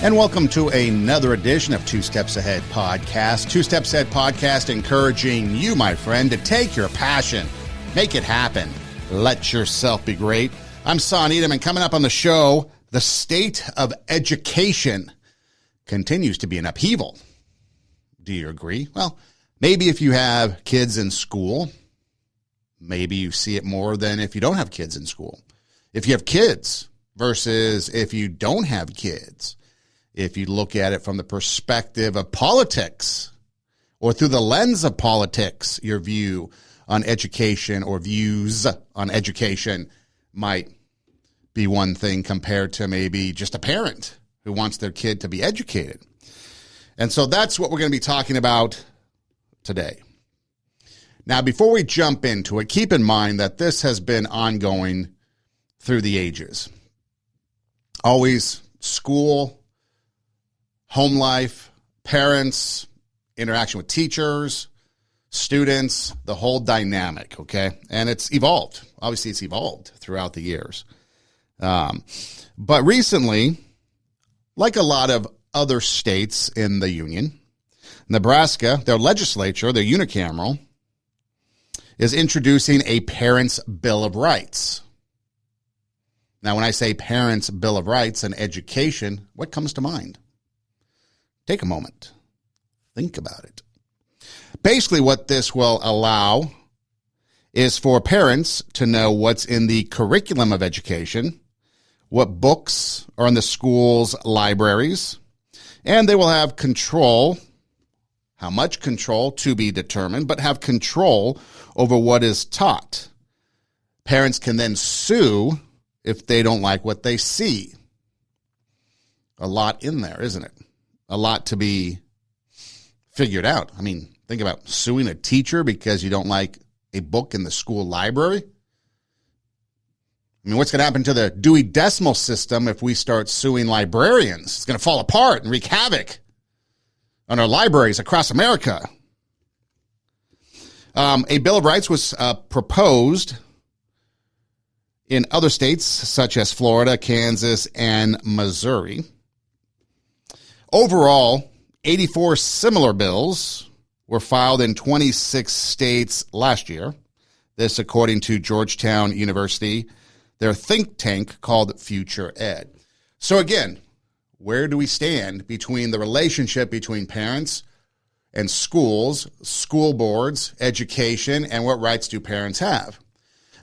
And welcome to another edition of Two Steps Ahead Podcast. Two Steps Ahead Podcast encouraging you, my friend, to take your passion, make it happen, let yourself be great. I'm Son Edom, and coming up on the show, the state of education continues to be in upheaval. Do you agree? Well, maybe if you have kids in school, maybe you see it more than if you don't have kids in school. If you have kids versus if you don't have kids. If you look at it from the perspective of politics or through the lens of politics, your view on education or views on education might be one thing compared to maybe just a parent who wants their kid to be educated. And so that's what we're going to be talking about today. Now, before we jump into it, keep in mind that this has been ongoing through the ages. Always school, home life, parents, interaction with teachers, students, the whole dynamic, okay? And it's evolved. Obviously, it's evolved throughout the years. But recently, like a lot of other states in the union, Nebraska, their legislature, their unicameral, is introducing a Parents' Bill of Rights. Now, when I say Parents' Bill of Rights and education, what comes to mind? Take a moment. Think about it. Basically, what this will allow is for parents to know what's in the curriculum of education, what books are in the school's libraries, and they will have control, how much control to be determined, but have control over what is taught. Parents can then sue if they don't like what they see. A lot in there, isn't it? A lot to be figured out. I mean, think about suing a teacher because you don't like a book in the school library. I mean, what's going to happen to the Dewey Decimal System if we start suing librarians? It's going to fall apart and wreak havoc on our libraries across America. A Bill of Rights was proposed in other states such as Florida, Kansas, and Missouri. Overall, 84 similar bills were filed in 26 states last year. This according to Georgetown University, their think tank called Future Ed. So again, where do we stand between the relationship between parents and schools, school boards, education, and what rights do parents have?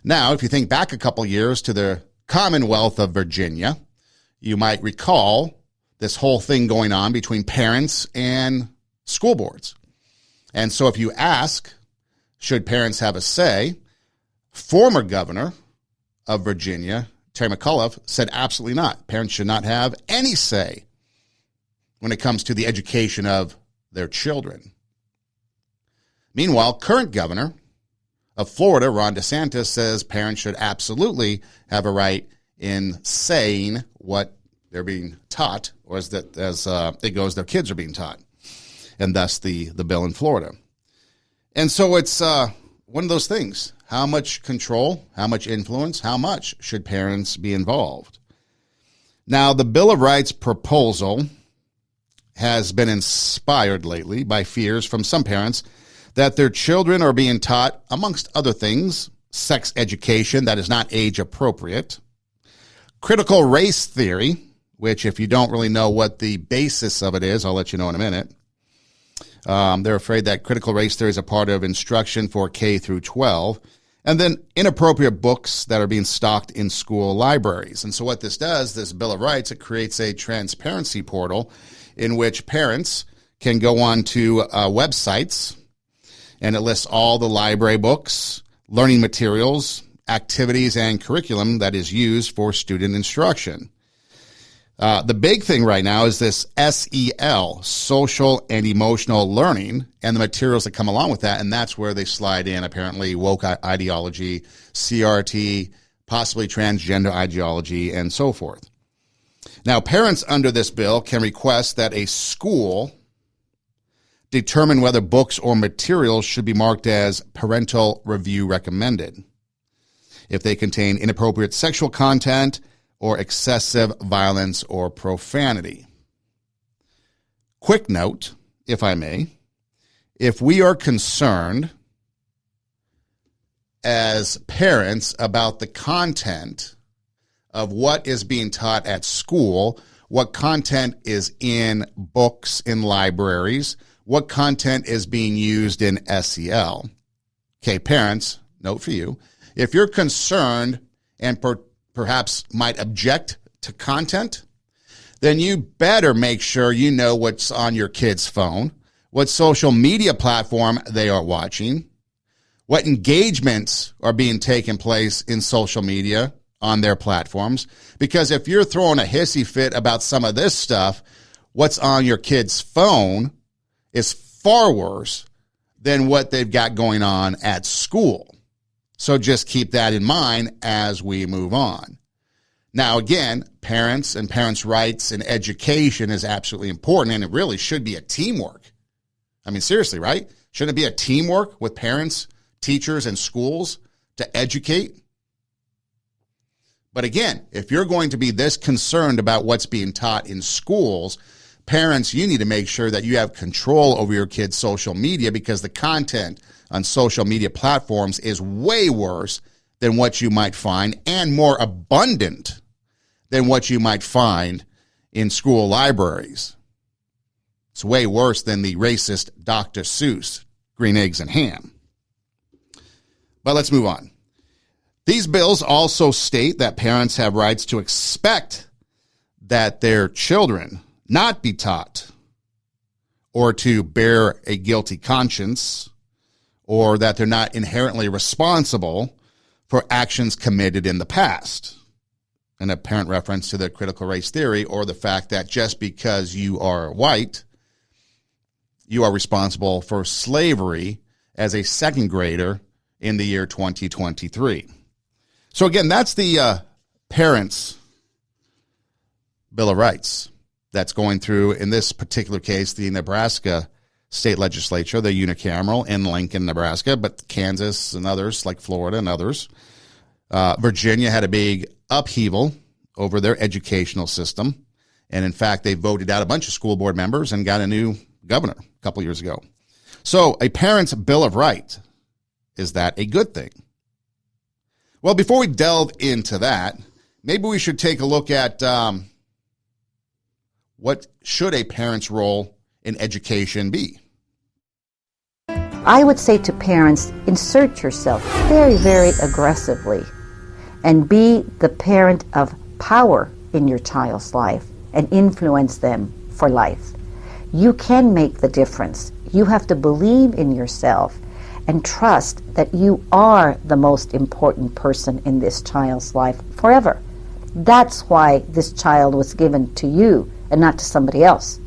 Now, if you think back a couple years to the Commonwealth of Virginia, you might recall this whole thing going on between parents and school boards. And so if you ask, should parents have a say, former governor of Virginia, Terry McAuliffe, said absolutely not. Parents should not have any say when it comes to the education of their children. Meanwhile, current governor of Florida, Ron DeSantis, says parents should absolutely have a right in saying what they're being taught, or as it goes, their kids are being taught, and thus the bill in Florida. And so it's one of those things. How much control, how much influence, how much should parents be involved? Now, the Bill of Rights proposal has been inspired lately by fears from some parents that their children are being taught, amongst other things, sex education that is not age appropriate, critical race theory, which if you don't really know what the basis of it is, I'll let you know in a minute. They're afraid that critical race theory is a part of instruction for K through 12, and then inappropriate books that are being stocked in school libraries. And so what this does, this Bill of Rights, it creates a transparency portal in which parents can go on to websites, and it lists all the library books, learning materials, activities, and curriculum that is used for student instruction. The big thing right now is this SEL, social and emotional learning, and the materials that come along with that, and that's where they slide in, apparently, woke ideology, CRT, possibly transgender ideology, and so forth. Now, parents under this bill can request that a school determine whether books or materials should be marked as parental review recommended if they contain inappropriate sexual content or excessive violence or profanity. quick note, if I may, if we are concerned as parents about the content of what is being taught at school, what content is in books in libraries, what content is being used in SEL. Okay, parents, note for you, if you're concerned and perhaps might object to content, then you better make sure you know what's on your kid's phone, what social media platform they are watching, what engagements are being taken place in social media on their platforms. Because if you're throwing a hissy fit about some of this stuff, what's on your kid's phone is far worse than what they've got going on at school. So just keep that in mind as we move on. Now, again, parents and parents' rights and education is absolutely important, and it really should be a teamwork. I mean, seriously, right? Shouldn't it be a teamwork with parents, teachers, and schools to educate? But again, if you're going to be this concerned about what's being taught in schools, parents, you need to make sure that you have control over your kids' social media, because the content on social media platforms is way worse than what you might find, and more abundant than what you might find in school libraries. It's way worse than the racist Dr. Seuss, Green Eggs and Ham. But let's move on. These bills also state that parents have rights to expect that their children not be taught or to bear a guilty conscience, or that they're not inherently responsible for actions committed in the past. An apparent reference to the critical race theory, or the fact that just because you are white, you are responsible for slavery as a second grader in the year 2023. So again, that's the Parents' Bill of Rights that's going through, in this particular case, the Nebraska state legislature, the unicameral in Lincoln, Nebraska, but Kansas and others, like Florida and others. Virginia had a big upheaval over their educational system. And in fact, they voted out a bunch of school board members and got a new governor a couple years ago. So a parent's Bill of Rights, is that a good thing? Well, before we delve into that, maybe we should take a look at what should a parent's role in education be? I would say to parents, insert yourself very, very aggressively and be the parent of power in your child's life and influence them for life. You can make the difference. You have to believe in yourself and trust that you are the most important person in this child's life forever. That's why this child was given to you and not to somebody else.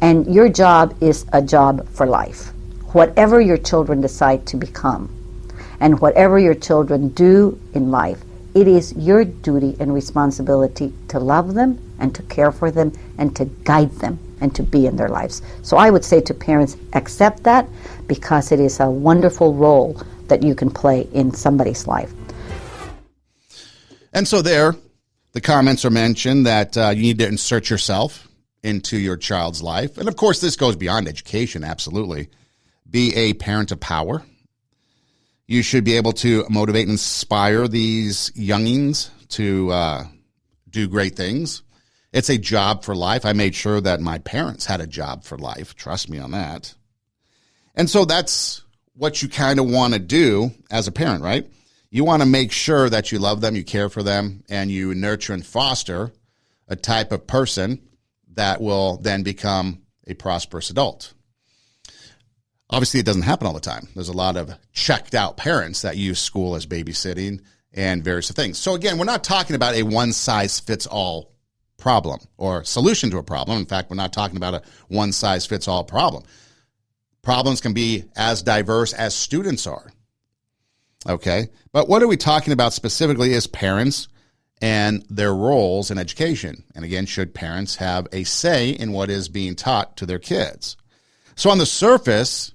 And your job is a job for life. Whatever your children decide to become and whatever your children do in life, it is your duty and responsibility to love them and to care for them and to guide them and to be in their lives. So I would say to parents, accept that, because it is a wonderful role that you can play in somebody's life. And so there, the comments are mentioned that you need to insert yourself into your child's life. And of course, this goes beyond education, absolutely. Be a parent of power. You should be able to motivate and inspire these youngins to do great things. It's a job for life. I made sure that my parents had a job for life. Trust me on that. And so that's what you kind of want to do as a parent, right? You want to make sure that you love them, you care for them, and you nurture and foster a type of person that will then become a prosperous adult. Obviously, it doesn't happen all the time. There's a lot of checked out parents that use school as babysitting and various things. So again, we're not talking about a one-size-fits-all problem or solution to a problem. In fact, we're not talking about a one-size-fits-all problem. Problems can be as diverse as students are. Okay? But what are we talking about specifically as parents and their roles in education? And again, should parents have a say in what is being taught to their kids? So on the surface,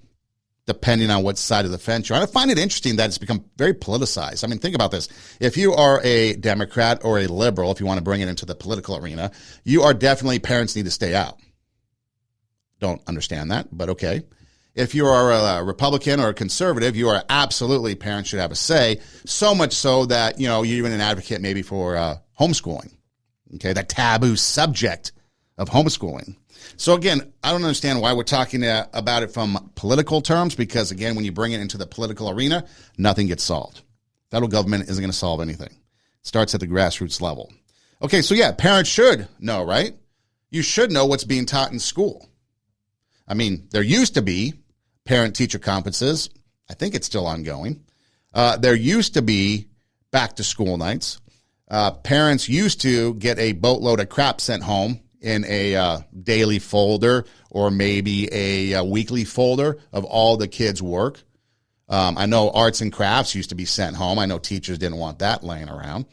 depending on what side of the fence you're on, I find it interesting that it's become very politicized. I mean, think about this. If you are a Democrat or a liberal, if you want to bring it into the political arena, you are definitely, parents need to stay out. don't understand that, but okay. If you are a Republican or a conservative, you are absolutely, parents should have a say, so much so that, you're even an advocate maybe for homeschooling, okay, that taboo subject of homeschooling. So again, I don't understand why we're talking about it from political terms, because again, when you bring it into the political arena, nothing gets solved. Federal government isn't going to solve anything. It starts at the grassroots level. Okay, so yeah, parents should know, right? You should know what's being taught in school. I mean, there used to be parent-teacher conferences. I think it's still ongoing. There used to be back-to-school nights. Parents used to get a boatload of crap sent home in a daily folder or maybe a weekly folder of all the kids' work. I know arts and crafts used to be sent home. I know teachers didn't want that laying around.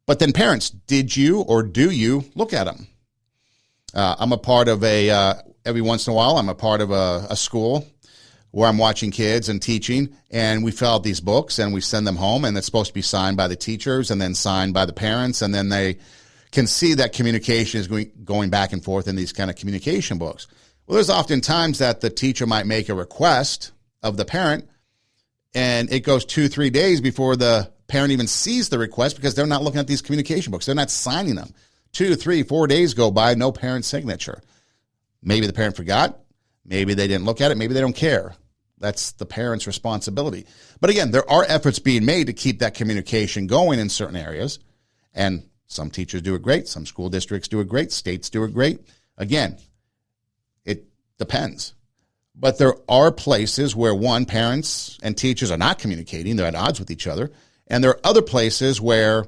But then parents, did you or do you look at them? I'm a part of every once in a while, I'm a part of a school where I'm watching kids and teaching, and we fill out these books and we send them home, and it's supposed to be signed by the teachers and then signed by the parents, and then they can see that communication is going back and forth in these kind of communication books. Well, there's often times that the teacher might make a request of the parent, and it goes 2-3 days before the parent even sees the request because they're not looking at these communication books. They're not signing them. 2, 3, 4 days go by, no parent signature. Maybe the parent forgot. Maybe they didn't look at it. Maybe they don't care. That's the parent's responsibility. But again, there are efforts being made to keep that communication going in certain areas. And some teachers do it great. Some school districts do it great. States do it great. Again, it depends. But there are places where, one, parents and teachers are not communicating. They're at odds with each other. And there are other places where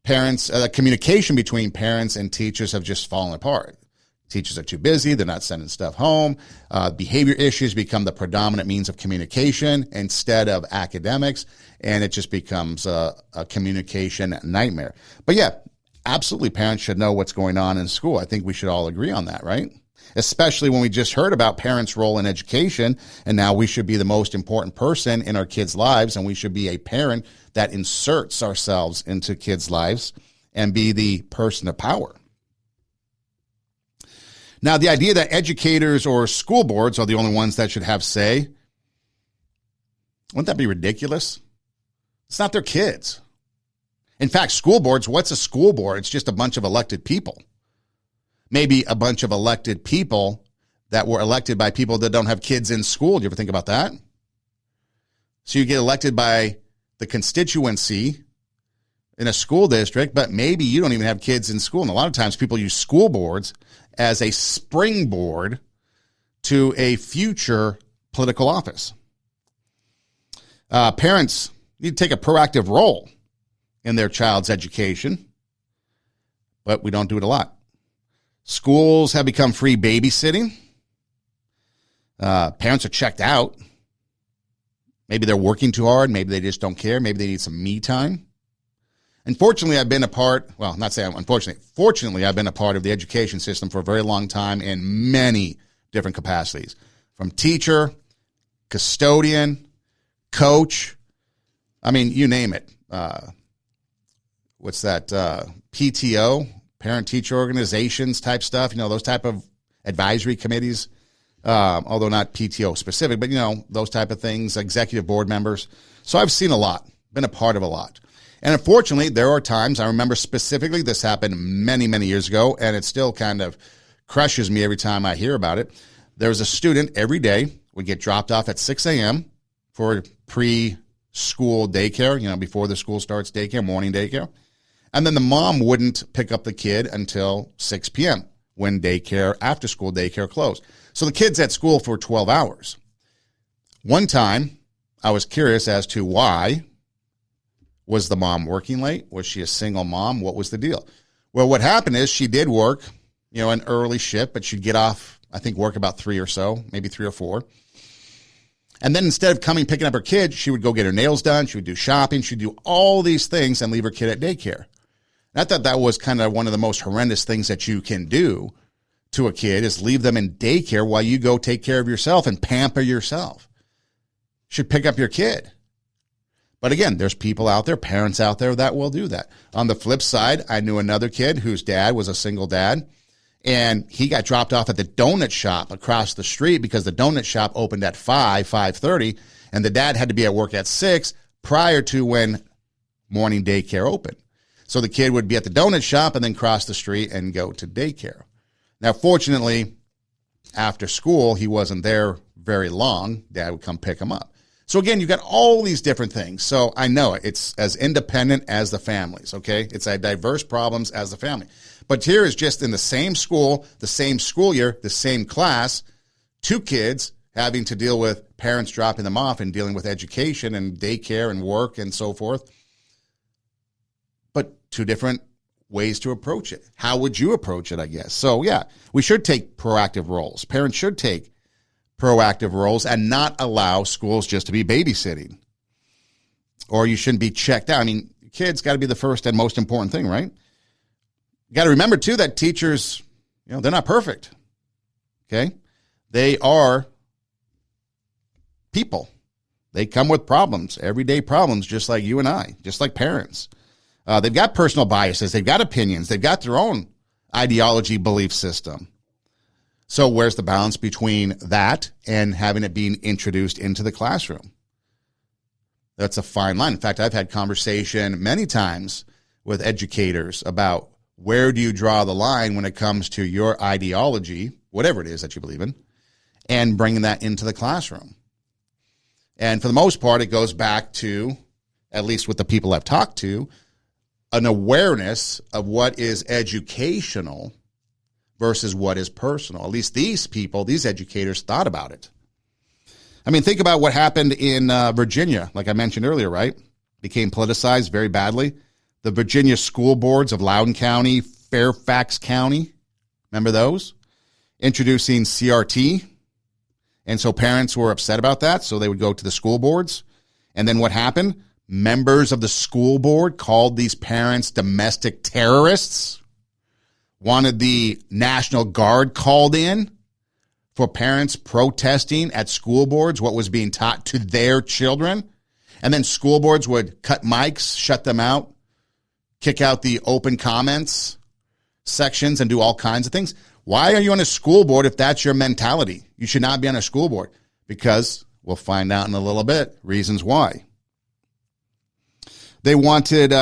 communication between parents and teachers have just fallen apart. Teachers are too busy. They're not sending stuff home. Behavior issues become the predominant means of communication instead of academics, and it just becomes a communication nightmare. But yeah, absolutely, parents should know what's going on in school. I think we should all agree on that, right? Especially when we just heard about parents' role in education, and now we should be the most important person in our kids' lives, and we should be a parent that inserts ourselves into kids' lives and be the person of power. Now, the idea that educators or school boards are the only ones that should have say, wouldn't that be ridiculous? It's not their kids. In fact, school boards, what's a school board? It's just a bunch of elected people. Maybe a bunch of elected people that were elected by people that don't have kids in school. Do you ever think about that? So you get elected by the constituency in a school district, but maybe you don't even have kids in school. And a lot of times people use school boards as a springboard to a future political office. Parents need to take a proactive role in their child's education, but we don't do it a lot. Schools have become free babysitting. Parents are checked out. Maybe they're working too hard. Maybe they just don't care. Maybe they need some me time. Unfortunately, I've been a part, well, not saying unfortunately, fortunately, I've been a part of the education system for a very long time in many different capacities. From teacher, custodian, coach, I mean, you name it. What's that? PTO, parent-teacher organizations type stuff, those type of advisory committees, although not PTO specific, but, those type of things, executive board members. So I've seen a lot, been a part of a lot. And unfortunately, there are times, I remember specifically, this happened many, many years ago, and it still kind of crushes me every time I hear about it. There was a student every day would get dropped off at 6 a.m. for pre-school daycare, before the school starts daycare, morning daycare. And then the mom wouldn't pick up the kid until 6 p.m. when daycare, after-school daycare closed. So the kid's at school for 12 hours. One time, I was curious as to why. Was the mom working late? Was she a single mom? What was the deal? Well, what happened is she did work, an early shift, but she'd get off, I think, work about 3 or so, maybe 3 or 4. And then instead of picking up her kid, she would go get her nails done. She would do shopping. She'd do all these things and leave her kid at daycare. And I thought that was kind of one of the most horrendous things that you can do to a kid is leave them in daycare while you go take care of yourself and pamper yourself. You should pick up your kid. But again, there's people out there, parents out there that will do that. On the flip side, I knew another kid whose dad was a single dad, And he got dropped off at the donut shop across the street because the donut shop opened at 5:30, and the dad had to be at work at 6 prior to when morning daycare opened. So the kid would be at the donut shop and then cross the street and go to daycare. Now, fortunately, after school, he wasn't there very long. Dad would come pick him up. So again, you've got all these different things. So I know it's as independent as the families, okay? It's a diverse problems as the family. But here is just in the same school, the same school year, the same class, 2 kids having to deal with parents dropping them off and dealing with education and daycare and work and so forth. But 2 different ways to approach it. How would you approach it, I guess? So yeah, we should take proactive roles. Parents should take proactive roles and not allow schools just to be babysitting. Or you shouldn't be checked out. I mean, kids got to be the first and most important thing, right? You got to remember, too, that teachers, they're not perfect, okay? They are people. They come with problems, everyday problems, just like you and I, just like parents. They've got personal biases. They've got opinions. They've got their own ideology, belief system. So where's the balance between that and having it being introduced into the classroom? That's a fine line. In fact, I've had conversation many times with educators about where do you draw the line when it comes to your ideology, whatever it is that you believe in, and bringing that into the classroom. And for the most part, it goes back to, at least with the people I've talked to, an awareness of what is educational versus what is personal. At least these people, these educators, thought about it. I mean, think about what happened in Virginia, like I mentioned earlier, right? Became politicized very badly. The Virginia school boards of Loudoun County, Fairfax County, remember those? Introducing CRT. And so parents were upset about that, so they would go to the school boards. And then what happened? Members of the school board called these parents domestic terrorists, wanted the National Guard called in for parents protesting at school boards what was being taught to their children. And then school boards would cut mics, shut them out, kick out the open comments sections, and do all kinds of things. Why are you on a school board if that's your mentality? You should not be on a school board, because we'll find out in a little bit reasons why. They wanted,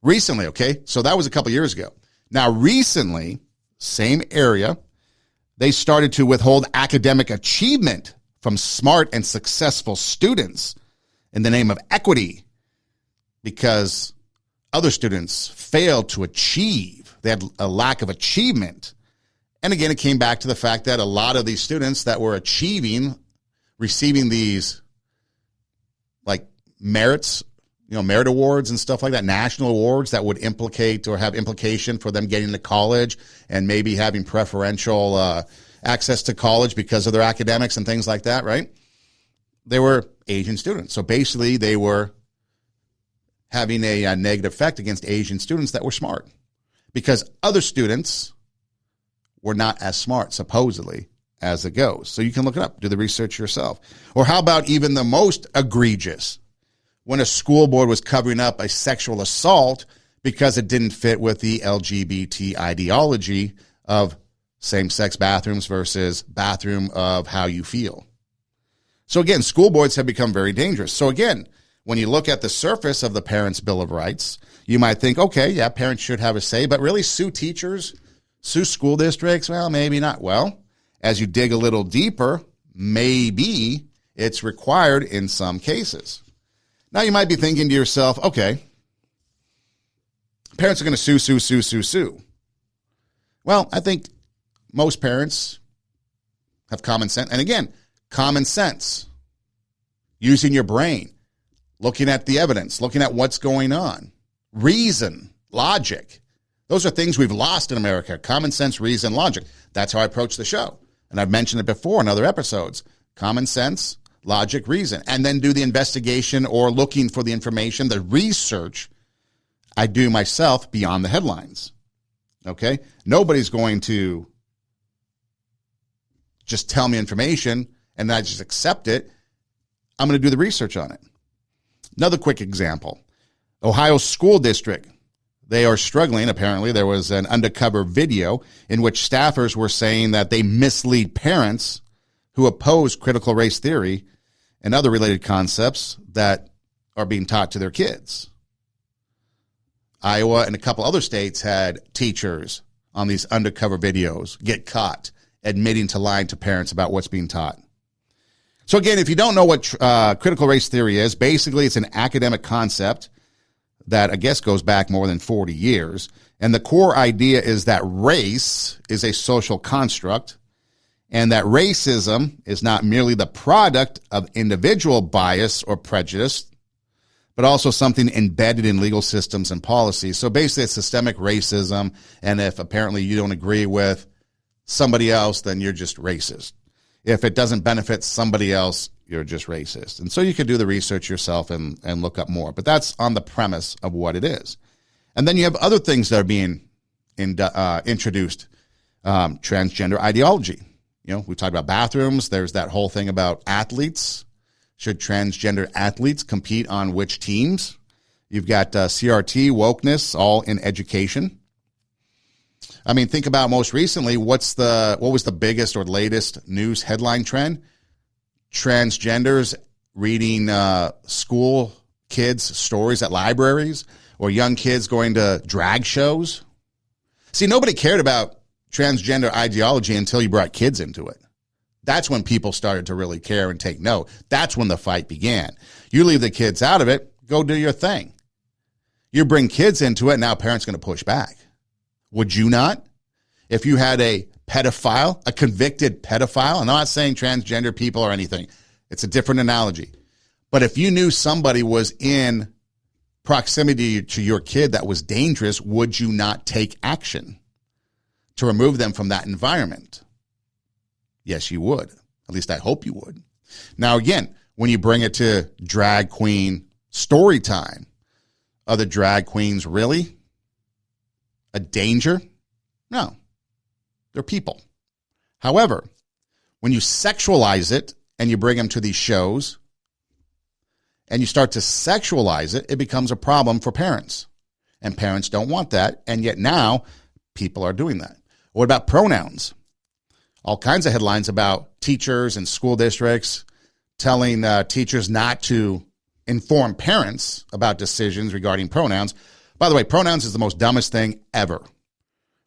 recently, okay, so that was a couple years ago. Now, recently, same area, they started to withhold academic achievement from smart and successful students in the name of equity because other students failed to achieve. They had a lack of achievement. And again, it came back to the fact that a lot of these students that were achieving, receiving these like merits, merit awards and stuff like that, national awards that would implicate or have implication for them getting to college and maybe having preferential access to college because of their academics and things like that, right? They were Asian students. So basically they were having a negative effect against Asian students that were smart because other students were not as smart, supposedly, as it goes. So you can look it up, do the research yourself. Or how about even the most egregious? When a school board was covering up a sexual assault because it didn't fit with the LGBT ideology of same-sex bathrooms versus bathroom of how you feel. So again, school boards have become very dangerous. So again, when you look at the surface of the Parents' Bill of Rights, you might think, okay, yeah, parents should have a say, but really sue teachers, sue school districts? Well, maybe not. Well, as you dig a little deeper, maybe it's required in some cases. Now you might be thinking to yourself, okay, parents are going to sue. Well, I think most parents have common sense. And again, common sense, using your brain, looking at the evidence, looking at what's going on, reason, logic. Those are things we've lost in America. Common sense, reason, logic. That's how I approach the show. And I've mentioned it before in other episodes. Common sense, logic, reason, and then do the investigation or looking for the information, the research I do myself beyond the headlines. Okay? Nobody's going to just tell me information and I just accept it. I'm going to do the research on it. Another quick example. Ohio School District. they are struggling. Apparently, there was an undercover video in which staffers were saying that they mislead parents who oppose critical race theory and other related concepts that are being taught to their kids. Iowa and a couple other states had teachers on these undercover videos get caught admitting to lying to parents about what's being taught. So again, if you don't know what critical race theory is, basically it's an academic concept that I guess goes back more than 40 years. And the core idea is that race is a social construct and that racism is not merely the product of individual bias or prejudice, but also something embedded in legal systems and policies. So basically it's systemic racism, and if apparently you don't agree with somebody else, then you're just racist. If it doesn't benefit somebody else, you're just racist. And so you could do the research yourself and look up more. But that's on the premise of what it is. And then you have other things that are being introduced, transgender ideology. You know, we talked about bathrooms. There's that whole thing about athletes. Should transgender athletes compete on which teams? You've got CRT, wokeness, all in education. I mean, think about most recently, what was the biggest or latest news headline trend? Transgenders reading school kids' stories at libraries, or young kids going to drag shows. See, nobody cared about transgender ideology until you brought kids into it. That's when people started to really care and take note. That's when the fight began. You leave the kids out of it, go do your thing. You bring kids into it, now parents are going to push back. Would you not? If you had a pedophile, a convicted pedophile, and I'm not saying transgender people or anything, it's a different analogy. But if you knew somebody was in proximity to your kid that was dangerous, would you not take action to remove them from that environment? Yes, you would. At least I hope you would. Now, again, when you bring it to drag queen story time, are the drag queens really a danger? No, they're people. However, when you sexualize it and you bring them to these shows and you start to sexualize it, it becomes a problem for parents. And parents don't want that. And yet now people are doing that. What about pronouns? All kinds of headlines about teachers and school districts telling teachers not to inform parents about decisions regarding pronouns. By the way, pronouns is the most dumbest thing ever.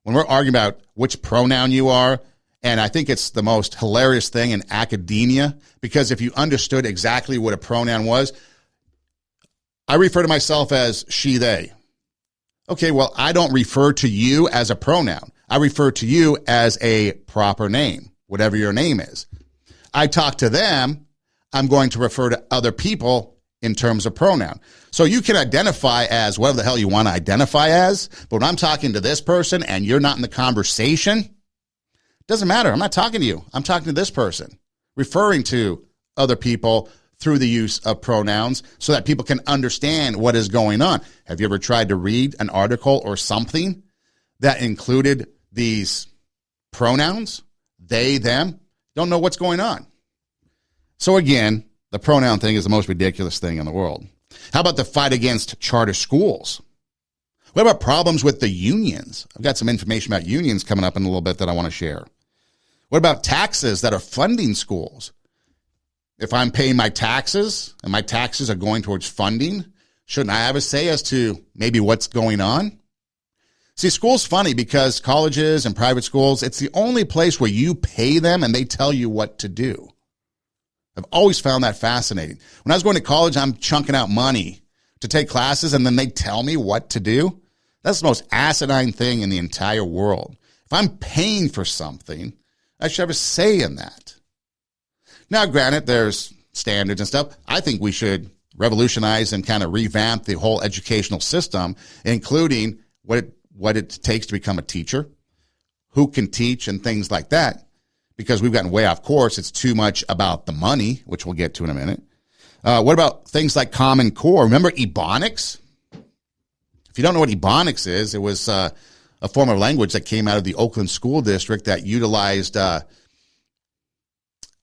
When we're arguing about which pronoun you are, and I think it's the most hilarious thing in academia, because if you understood exactly what a pronoun was, I refer to myself as she, they. Okay, well, I don't refer to you as a pronoun. I refer to you as a proper name, whatever your name is. I talk to them, I'm going to refer to other people in terms of pronoun. So you can identify as whatever the hell you want to identify as, but when I'm talking to this person and you're not in the conversation, it doesn't matter. I'm not talking to you. I'm talking to this person, referring to other people through the use of pronouns so that people can understand what is going on. Have you ever tried to read an article or something that included these pronouns? They, them, don't know what's going on. So again, the pronoun thing is the most ridiculous thing in the world. How about the fight against charter schools? What about problems with the unions? I've got some information about unions coming up in a little bit that I want to share. What about taxes that are funding schools? If I'm paying my taxes and my taxes are going towards funding, shouldn't I have a say as to maybe what's going on? See, school's funny because colleges and private schools, it's the only place where you pay them and they tell you what to do. I've always found that fascinating. When I was going to college, I'm chunking out money to take classes and then they tell me what to do. That's the most asinine thing in the entire world. If I'm paying for something, I should have a say in that. Now, granted, there's standards and stuff. I think we should revolutionize and kind of revamp the whole educational system, including what it takes to become a teacher, who can teach, and things like that. Because we've gotten way off course. It's too much about the money, which we'll get to in a minute. What about things like Common Core? Remember Ebonics? If you don't know what Ebonics is, it was a form of language that came out of the Oakland School District that utilized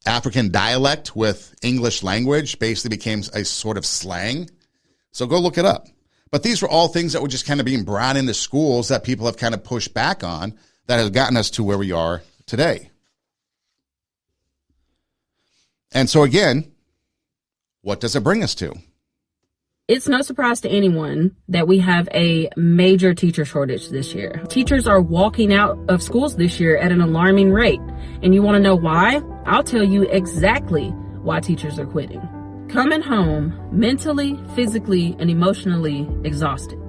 African dialect with English language, basically became a sort of slang. So go look it up. But these were all things that were just kind of being brought into schools that people have kind of pushed back on that has gotten us to where we are today. And so again, what does it bring us to? It's no surprise to anyone that we have a major teacher shortage this year. Teachers are walking out of schools this year at an alarming rate. And you want to know why? I'll tell you exactly why teachers are quitting. Coming home mentally, physically, and emotionally exhausted.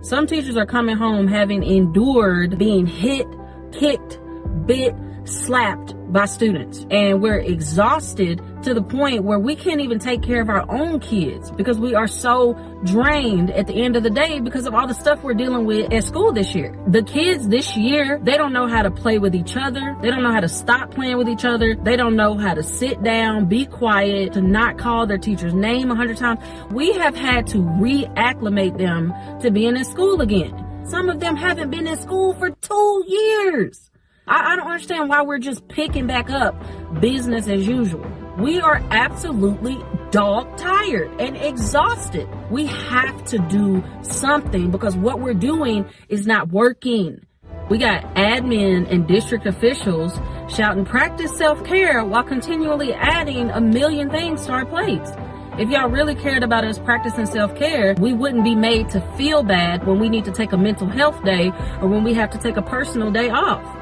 Some teachers are coming home having endured being hit, kicked, bit, slapped by students. And we're exhausted to the point where we can't even take care of our own kids because we are so drained at the end of the day because of all the stuff we're dealing with at school this year. The kids this year, they don't know how to play with each other. They don't know how to stop playing with each other. They don't know how to sit down, be quiet, to not call their teacher's name 100 times. We have had to reacclimate them to being in school again. Some of them haven't been in school for 2 years. I don't understand why we're just picking back up business as usual. We are absolutely dog tired and exhausted. We have to do something because what we're doing is not working. We got admin and district officials shouting practice self-care while continually adding a million things to our plates. If y'all really cared about us practicing self-care, we wouldn't be made to feel bad when we need to take a mental health day or when we have to take a personal day off.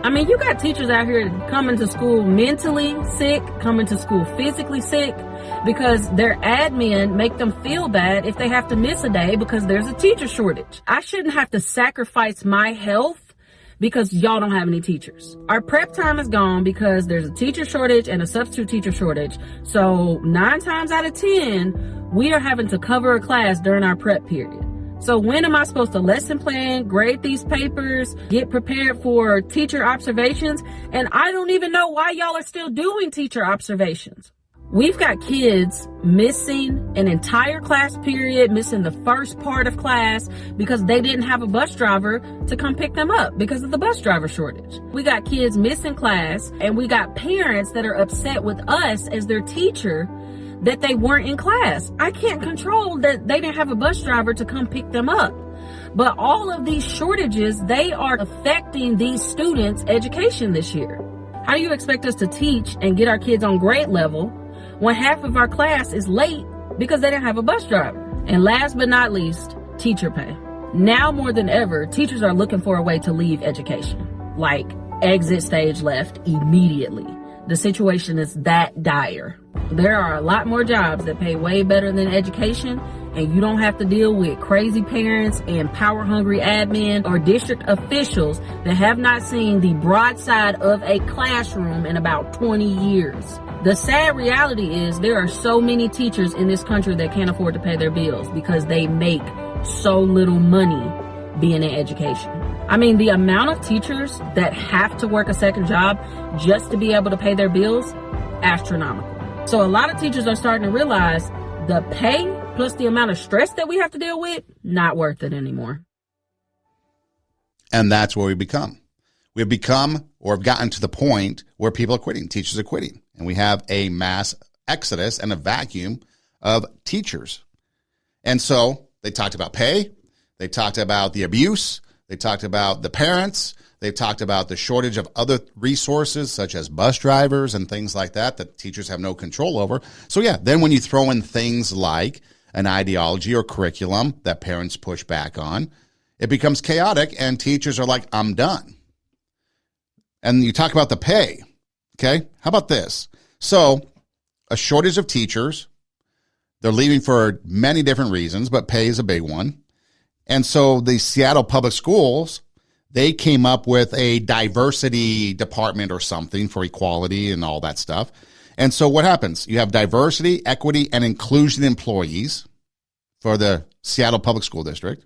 I mean, you got teachers out here coming to school mentally sick, coming to school physically sick, because their admin make them feel bad if they have to miss a day because there's a teacher shortage. I shouldn't have to sacrifice my health because y'all don't have any teachers. Our prep time is gone because there's a teacher shortage and a substitute teacher shortage. So 9 times out of 10, we are having to cover a class during our prep period. So when am I supposed to lesson plan, grade these papers, get prepared for teacher observations? And I don't even know why y'all are still doing teacher observations. We've got kids missing an entire class period, missing the first part of class because they didn't have a bus driver to come pick them up because of the bus driver shortage. We got kids missing class, and we got parents that are upset with us as their teacher that they weren't in class. I can't control that they didn't have a bus driver to come pick them up. But all of these shortages, they are affecting these students' education this year. How do you expect us to teach and get our kids on grade level when half of our class is late because they didn't have a bus driver? And last but not least, teacher pay. Now more than ever, teachers are looking for a way to leave education, like exit stage left immediately. The situation is that dire. There are a lot more jobs that pay way better than education, and you don't have to deal with crazy parents and power-hungry admin or district officials that have not seen the broad side of a classroom in about 20 years. The sad reality is there are so many teachers in this country that can't afford to pay their bills because they make so little money being in education. I mean, the amount of teachers that have to work a second job just to be able to pay their bills, astronomical. So a lot of teachers are starting to realize the pay plus the amount of stress that we have to deal with, not worth it anymore. And that's where we become. We've become or have gotten to the point where people are quitting. Teachers are quitting. And we have a mass exodus and a vacuum of teachers. And so they talked about pay. They talked about the abuse. They talked about the parents. They've talked about the shortage of other resources such as bus drivers and things like that that teachers have no control over. So yeah, then when you throw in things like an ideology or curriculum that parents push back on, it becomes chaotic and teachers are like, I'm done. And you talk about the pay. Okay, how about this? So a shortage of teachers. They're leaving for many different reasons, but pay is a big one. And so the Seattle Public Schools, they came up with a diversity department or something for equality and all that stuff. And so what happens? You have diversity, equity, and inclusion employees for the Seattle Public School District.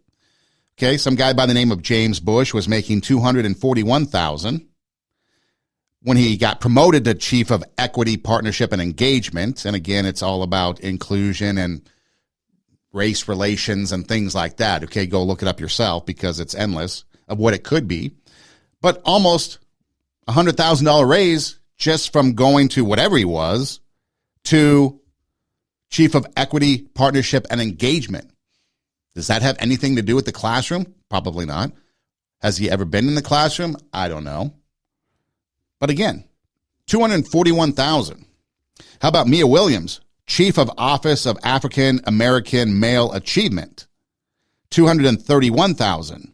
Okay, some guy by the name of James Bush was making $241,000 when he got promoted to Chief of Equity, Partnership, and Engagement. And again, it's all about inclusion and race relations and things like that. Okay, go look it up yourself because it's endless of what it could be. But almost $100,000 raise just from going to whatever he was to Chief of Equity, Partnership, and Engagement. Does that have anything to do with the classroom? Probably not. Has he ever been in the classroom? I don't know. But again, $241,000. How about Mia Williams, Chief of Office of African American Male Achievement? $231,000.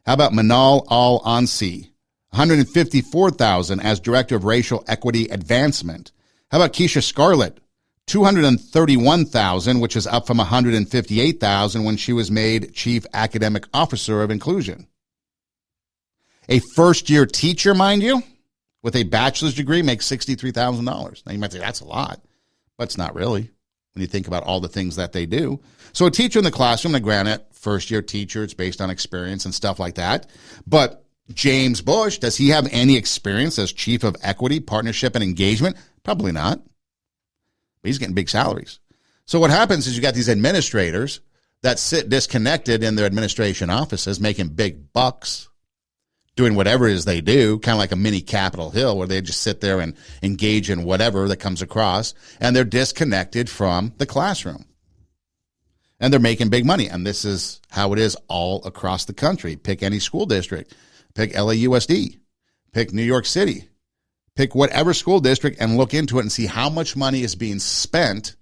How about Manal Al-Ansi? $154,000 as Director of Racial Equity Advancement. How about Keisha Scarlett? $231,000, which is up from $158,000 when she was made Chief Academic Officer of Inclusion. A first-year teacher, mind you, with a bachelor's degree makes $63,000. Now you might say that's a lot, but it's not really when you think about all the things that they do. So a teacher in the classroom, and granted, first-year teacher, it's based on experience and stuff like that. But James Bush, does he have any experience as Chief of Equity, Partnership, and Engagement? Probably not. But he's getting big salaries. So what happens is you got these administrators that sit disconnected in their administration offices making big bucks, doing whatever it is they do, kind of like a mini Capitol Hill where they just sit there and engage in whatever that comes across, and they're disconnected from the classroom. And they're making big money. And this is how it is all across the country. Pick any school district. Pick LAUSD. Pick New York City. Pick whatever school district and look into it and see how much money is being spent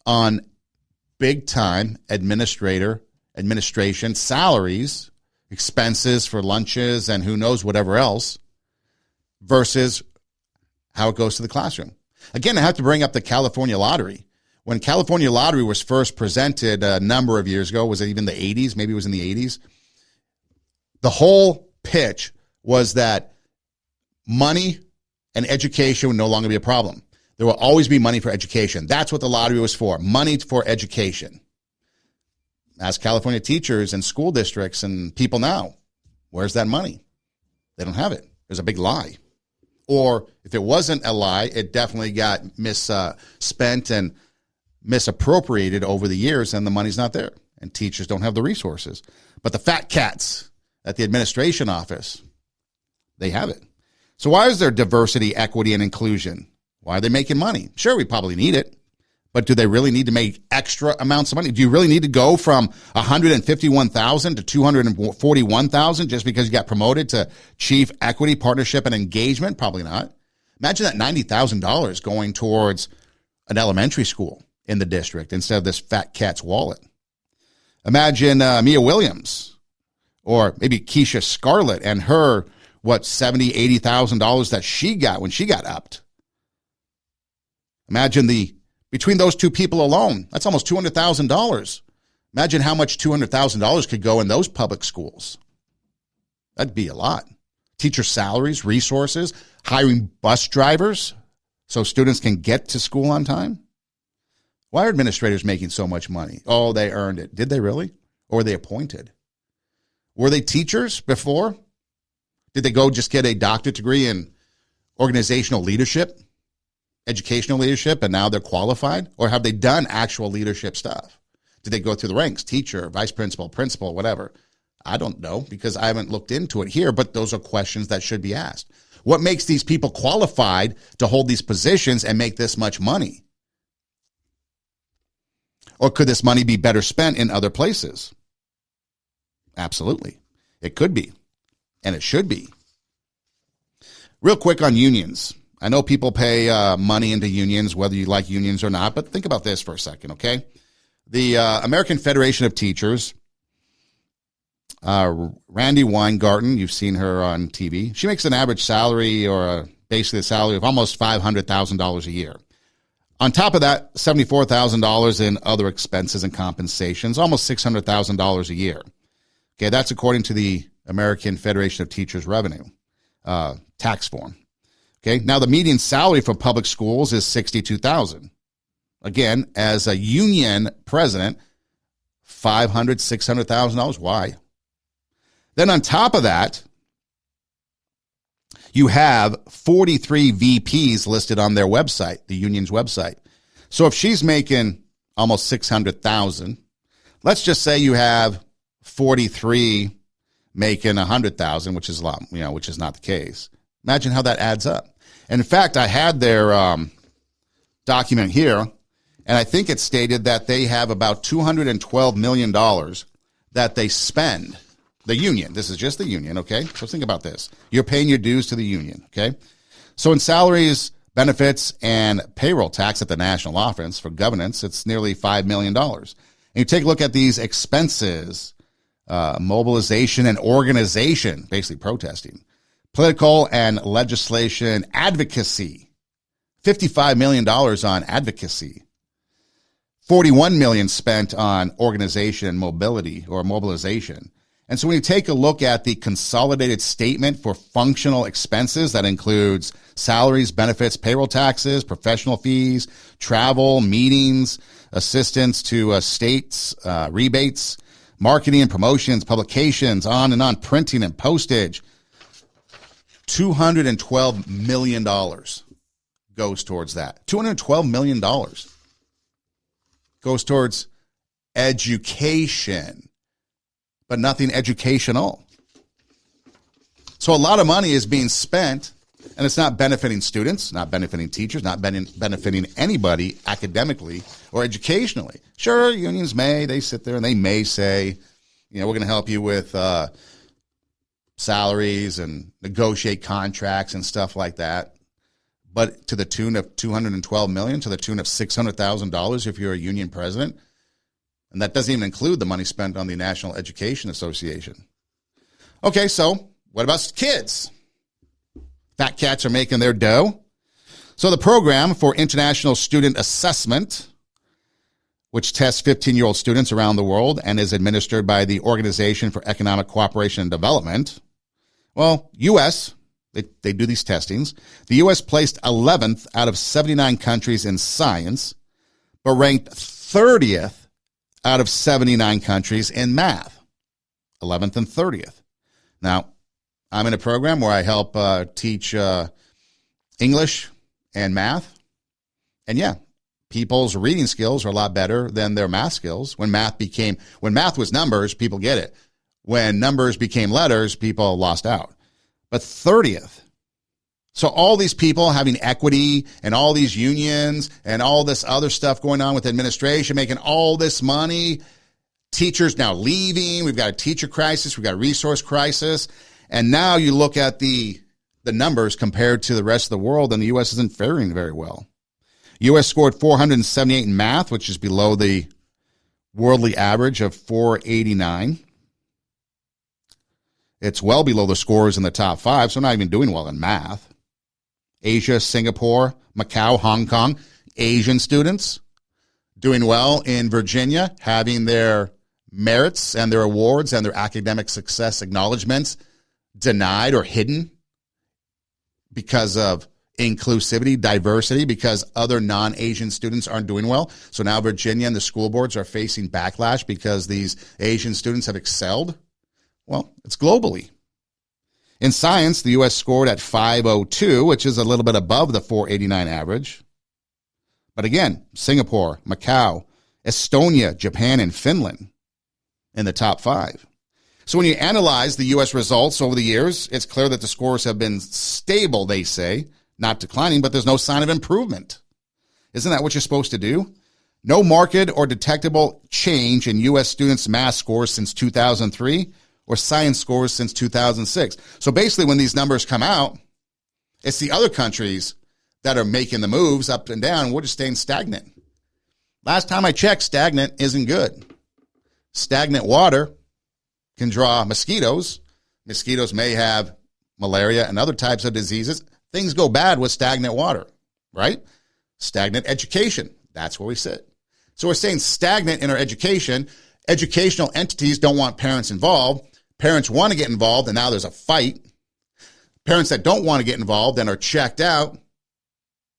on big-time administration salaries, expenses for lunches, and who knows whatever else, versus how it goes to the classroom. Again, I have to bring up the California Lottery. When California Lottery was first presented a number of years ago, was it even the 80s? Maybe it was in the 80s. The whole pitch was that money and education would no longer be a problem. There will always be money for education. That's what the lottery was for, money for education. As California teachers and school districts and people now, where's that money? They don't have it. There's a big lie. Or if it wasn't a lie, it definitely got misspent and misappropriated over the years, and the money's not there. And teachers don't have the resources. But the fat cats at the administration office, they have it. So why is there diversity, equity, and inclusion? Why are they making money? Sure, we probably need it. But do they really need to make extra amounts of money? Do you really need to go from $151,000 to $241,000 just because you got promoted to Chief Equity, Partnership, and Engagement? Probably not. Imagine that $90,000 going towards an elementary school in the district instead of this fat cat's wallet. Imagine Mia Williams or maybe Keisha Scarlett and her, $70,000, $80,000 that she got when she got upped. Imagine between those two people alone, that's almost $200,000. Imagine how much $200,000 could go in those public schools. That'd be a lot. Teacher salaries, resources, hiring bus drivers so students can get to school on time. Why are administrators making so much money? Oh, they earned it. Did they really? Or were they appointed? Were they teachers before? Did they go just get a doctorate degree in organizational leadership, educational leadership, and now they're qualified? Or have they done actual leadership stuff? Did they go through the ranks, teacher, vice principal, principal, whatever? I don't know because I haven't looked into it here, but those are questions that should be asked. What makes these people qualified to hold these positions and make this much money? Or could this money be better spent in other places? Absolutely. It could be. And it should be. Real quick on unions. I know people pay money into unions, whether you like unions or not, but think about this for a second, okay? The American Federation of Teachers, Randy Weingarten, you've seen her on TV. She makes an average salary or basically a salary of almost $500,000 a year. On top of that, $74,000 in other expenses and compensations, almost $600,000 a year. Okay, that's according to the American Federation of Teachers revenue tax form. Okay, now the median salary for public schools is $62,000. Again, as a union president, $500,000, $600,000. Why? Then on top of that, you have 43 VPs listed on their website, the union's website. So if she's making almost $600,000, let's just say you have 43 making $100,000, which is a lot, which is not the case. Imagine how that adds up. And in fact, I had their document here, and I think it stated that they have about $212 million that they spend. The union, this is just the union, okay? So think about this. You're paying your dues to the union, okay? So in salaries, benefits, and payroll tax at the national office for governance, it's nearly $5 million. And you take a look at these expenses, mobilization and organization, basically protesting, political and legislation advocacy, $55 million on advocacy, $41 million spent on organization and mobility or mobilization. And so when you take a look at the consolidated statement for functional expenses, that includes salaries, benefits, payroll taxes, professional fees, travel, meetings, assistance to states, rebates, marketing and promotions, publications, on and on, printing and postage, $212 million goes towards that. $212 million goes towards education, but nothing educational. So a lot of money is being spent, and it's not benefiting students, not benefiting teachers, not benefiting anybody academically or educationally. Sure, unions they sit there and they may say, we're going to help you with salaries and negotiate contracts and stuff like that. But to the tune of $212 million, to the tune of $600,000 if you're a union president. And that doesn't even include the money spent on the National Education Association. Okay, so what about kids? Fat cats are making their dough. So the program for international student assessment, which tests 15-year-old students around the world and is administered by the Organization for Economic Cooperation and Development. Well, U.S., they do these testings. The U.S. placed 11th out of 79 countries in science, but ranked 30th out of 79 countries in math, 11th and 30th. Now, I'm in a program where I help teach English and math. And yeah, people's reading skills are a lot better than their math skills. When math was numbers, people get it. When numbers became letters, people lost out. But 30th. So all these people having equity and all these unions and all this other stuff going on with administration, making all this money, teachers now leaving, we've got a teacher crisis, we've got a resource crisis, and now you look at the numbers compared to the rest of the world, and the U.S. isn't faring very well. U.S. scored 478 in math, which is below the worldly average of 489. It's well below the scores in the top 5, so not even doing well in math. Asia, Singapore, Macau, Hong Kong, Asian students doing well in Virginia, having their merits and their awards and their academic success acknowledgments denied or hidden because of inclusivity, diversity, because other non-Asian students aren't doing well. So now Virginia and the school boards are facing backlash because these Asian students have excelled. Well, it's globally. In science, the U.S. scored at 502, which is a little bit above the 489 average. But again, Singapore, Macau, Estonia, Japan, and Finland in the top 5. So when you analyze the U.S. results over the years, it's clear that the scores have been stable, they say, not declining, but there's no sign of improvement. Isn't that what you're supposed to do? No marked or detectable change in U.S. students' math scores since 2003 or science scores since 2006. So basically when these numbers come out, it's the other countries that are making the moves up and down, and we're just staying stagnant. Last time I checked, stagnant isn't good. Stagnant water can draw mosquitoes. Mosquitoes may have malaria and other types of diseases. Things go bad with stagnant water, right? Stagnant education, that's where we sit. So we're staying stagnant in our education. Educational entities don't want parents involved. Parents want to get involved, and now there's a fight. Parents that don't want to get involved and are checked out,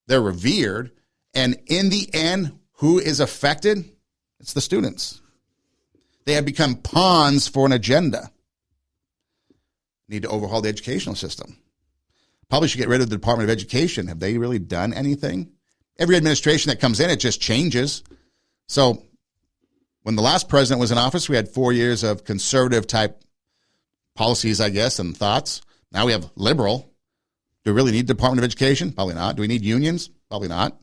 they're revered. And in the end, who is affected? It's the students. They have become pawns for an agenda. Need to overhaul the educational system. Probably should get rid of the Department of Education. Have they really done anything? Every administration that comes in, it just changes. So when the last president was in office, we had 4 years of conservative type policies, I guess, and thoughts. Now we have liberal. Do we really need the Department of Education? Probably not. Do we need unions? Probably not.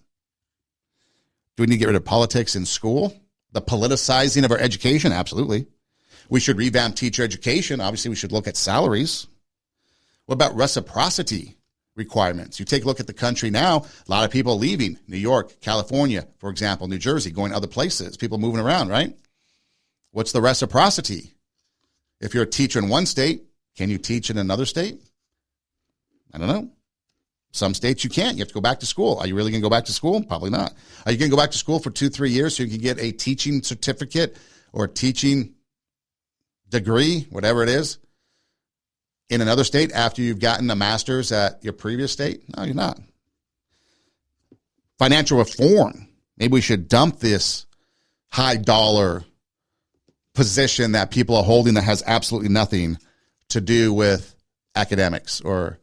Do we need to get rid of politics in school? The politicizing of our education? Absolutely. We should revamp teacher education. Obviously, we should look at salaries. What about reciprocity requirements? You take a look at the country now, a lot of people leaving New York, California, for example, New Jersey, going other places, people moving around, right? What's the reciprocity? If you're a teacher in one state, can you teach in another state? I don't know. Some states you can't. You have to go back to school. Are you really going to go back to school? Probably not. Are you going to go back to school for 2-3 years so you can get a teaching certificate or teaching degree, whatever it is, in another state after you've gotten a master's at your previous state? No, you're not. Financial reform. Maybe we should dump this high dollar position that people are holding that has absolutely nothing to do with academics or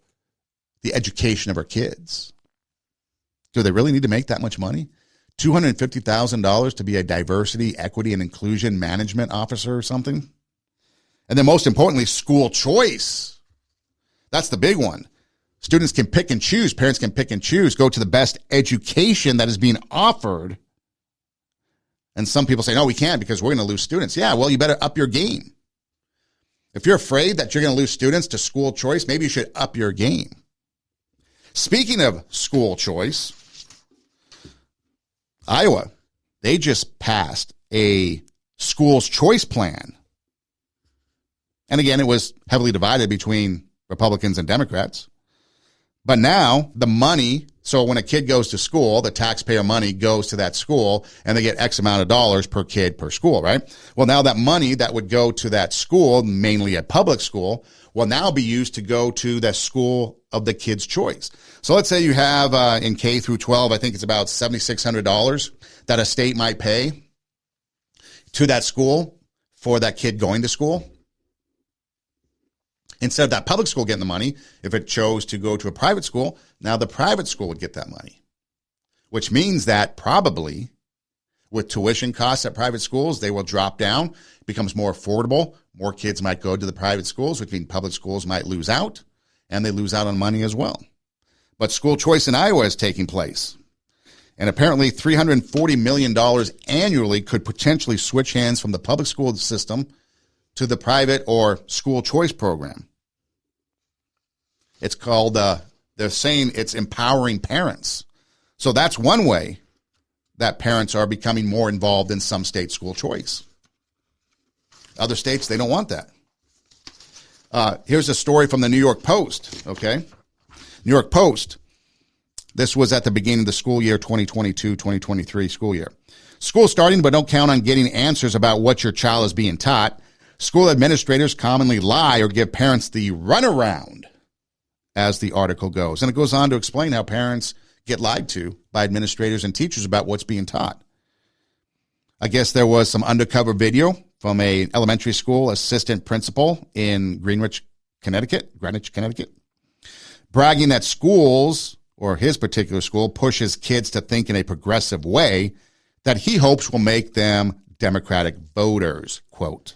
the education of our kids. Do they really need to make that much money? $250,000 to be a diversity, equity, and inclusion management officer or something? And then most importantly, school choice. That's the big one. Students can pick and choose. Parents can pick and choose. Go to the best education that is being offered. And some people say, no, we can't because we're going to lose students. Yeah, well, you better up your game. If you're afraid that you're going to lose students to school choice, maybe you should up your game. Speaking of school choice, Iowa, they just passed a school's choice plan. And again, it was heavily divided between Republicans and Democrats. But now the money, so when a kid goes to school, the taxpayer money goes to that school and they get X amount of dollars per kid per school, right? Well, now that money that would go to that school, mainly a public school, will now be used to go to the school of the kid's choice. So let's say you have in K through 12, I think it's about $7,600 that a state might pay to that school for that kid going to school. Instead of that public school getting the money, if it chose to go to a private school, now the private school would get that money, which means that probably with tuition costs at private schools, they will drop down. It becomes more affordable. More kids might go to the private schools, which means public schools might lose out, and they lose out on money as well. But school choice in Iowa is taking place. And apparently $340 million annually could potentially switch hands from the public school system to the private or school choice program. It's called, they're saying it's empowering parents. So that's one way that parents are becoming more involved in some state school choice. Other states, they don't want that. Here's a story from the New York Post, okay? New York Post. This was at the beginning of the school year, 2022-2023 school year. School starting, but don't count on getting answers about what your child is being taught. School administrators commonly lie or give parents the runaround, as the article goes. And it goes on to explain how parents get lied to by administrators and teachers about what's being taught. I guess there was some undercover video from an elementary school assistant principal in Greenwich, Connecticut, bragging that schools, or his particular school, pushes kids to think in a progressive way that he hopes will make them Democratic voters, quote.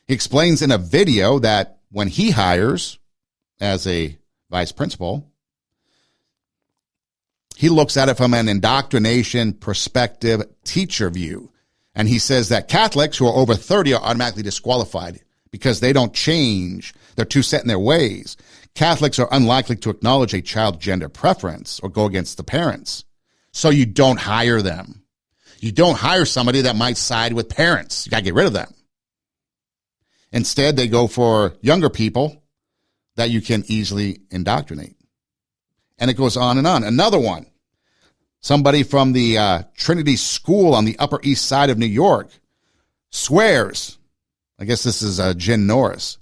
He explains in a video that when he hires as a vice principal, he looks at it from an indoctrination perspective teacher view. And he says that Catholics who are over 30 are automatically disqualified because they don't change. They're too set in their ways. Catholics are unlikely to acknowledge a child's gender preference or go against the parents. So you don't hire them. You don't hire somebody that might side with parents. You got to get rid of them. Instead, they go for younger people that you can easily indoctrinate. And it goes on and on. Another one. Somebody from the Trinity School on the Upper East Side of New York swears, I guess this is Jen Norris,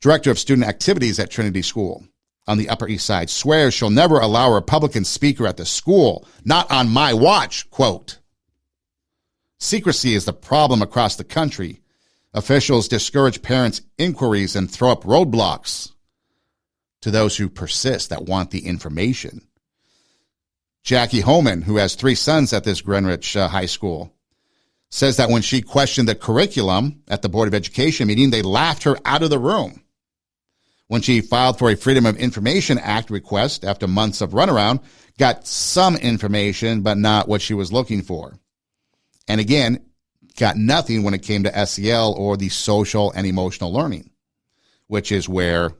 director of student activities at Trinity School on the Upper East Side, swears she'll never allow a Republican speaker at the school, not on my watch, quote. Secrecy is the problem across the country. Officials discourage parents' inquiries and throw up roadblocks to those who persist that want the information. Jackie Homan, who has 3 sons at this Greenwich high school, says that when she questioned the curriculum at the Board of Education meeting, they laughed her out of the room. When she filed for a Freedom of Information Act request after months of runaround, got some information, but not what she was looking for. And again, got nothing when it came to SEL or the social and emotional learning, which is where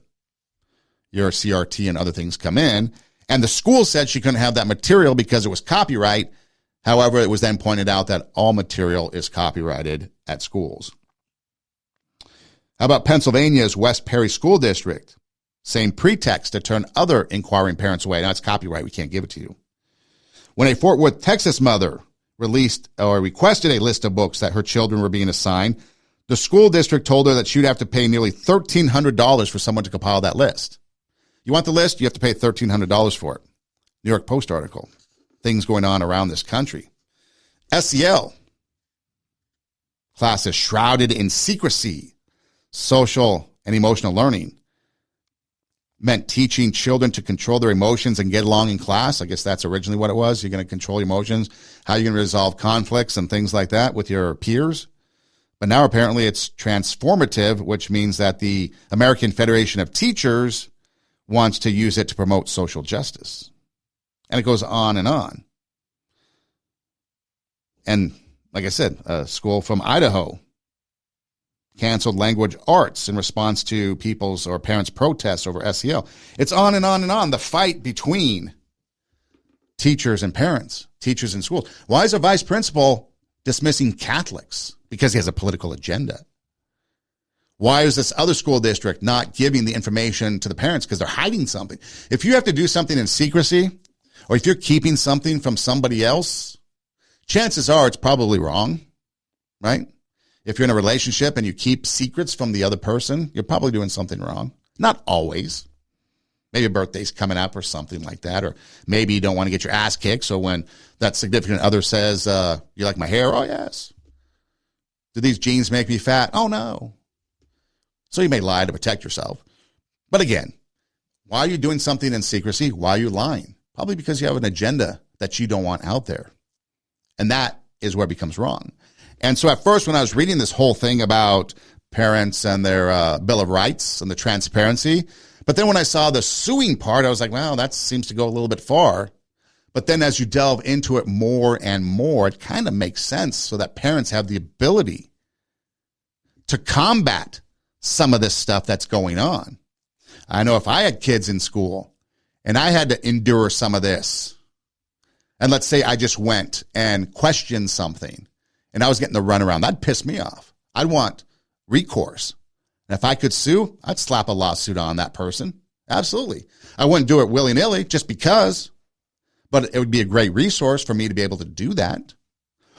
your CRT and other things come in. And the school said she couldn't have that material because it was copyright. However, it was then pointed out that all material is copyrighted at schools. How about Pennsylvania's West Perry School District? Same pretext to turn other inquiring parents away. Now, it's copyright. We can't give it to you. When a Fort Worth, Texas mother released or requested a list of books that her children were being assigned, the school district told her that she'd have to pay nearly $1,300 for someone to compile that list. You want the list? You have to pay $1,300 for it. New York Post article. Things going on around this country. SEL. Classes shrouded in secrecy. Social and emotional learning meant teaching children to control their emotions and get along in class. I guess that's originally what it was. You're going to control your emotions, how you're going to resolve conflicts and things like that with your peers. But now apparently it's transformative, which means that the American Federation of Teachers wants to use it to promote social justice. And it goes on and on. And like I said, a school from Idaho canceled language arts in response to people's or parents' protests over SEL. It's on and on and on. The fight between teachers and parents, teachers and schools. Why is a vice principal dismissing Catholics? Because he has a political agenda. Why is this other school district not giving the information to the parents? Because they're hiding something. If you have to do something in secrecy, or if you're keeping something from somebody else, chances are it's probably wrong, right? If you're in a relationship and you keep secrets from the other person, you're probably doing something wrong. Not always. Maybe a birthday's coming up or something like that. Or maybe you don't want to get your ass kicked. So when that significant other says, you like my hair? Oh, yes. Do these jeans make me fat? Oh, no. So you may lie to protect yourself. But again, why are you doing something in secrecy? Why are you lying? Probably because you have an agenda that you don't want out there. And that is where it becomes wrong. And so at first, when I was reading this whole thing about parents and their Bill of Rights and the transparency, but then when I saw the suing part, I was like, wow, that seems to go a little bit far. But then as you delve into it more and more, it kind of makes sense so that parents have the ability to combat some of this stuff that's going on. I know if I had kids in school and I had to endure some of this, and let's say I just went and questioned something and I was getting the runaround, that'd piss me off. I'd want recourse. And if I could sue, I'd slap a lawsuit on that person. Absolutely. I wouldn't do it willy-nilly just because, but it would be a great resource for me to be able to do that.